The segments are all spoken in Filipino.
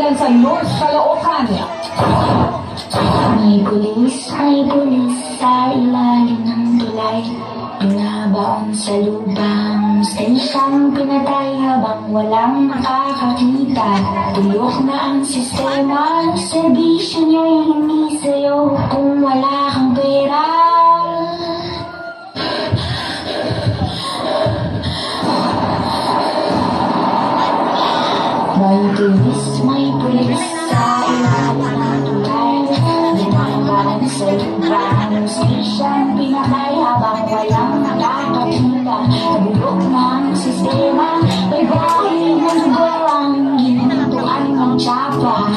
yan sa North Caloocan. May pulis sa ilalim ng tulay. Binabaon sa lubang, siyang pinatay habang walang nakakakita. Tuyok na ang sistema, serbisyo niya'y hindi sa'yo kung wala kang pera. May pulis sa ilalim ng tulay. Binabaon sa lubang, siyang pinatay habang walang nakakakita. Nabulok ng sistema, may bahay na lugar ang ginintuan ng tsapa.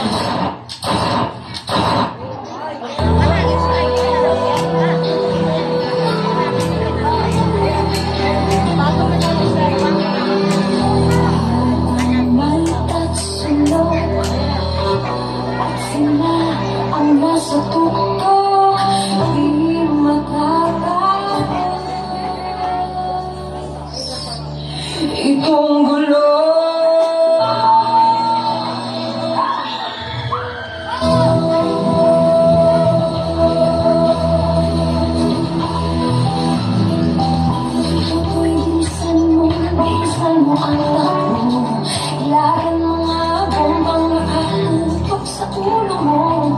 Ang nasa tuktok, di matatakas itong gulo. Bilisan mo ang takbo, ilaran mga bombang nakalutok sa ulo mo.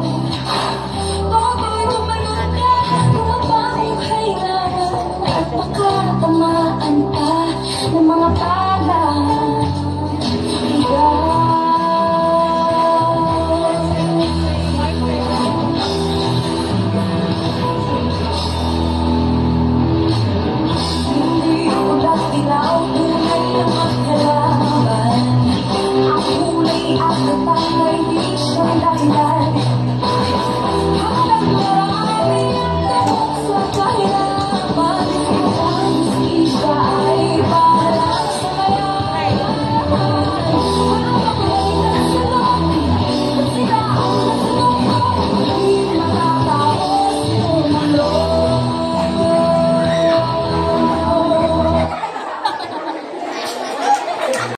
Tamaan pa ng mga pala. Hindi ako lahat ilaw, tunay ang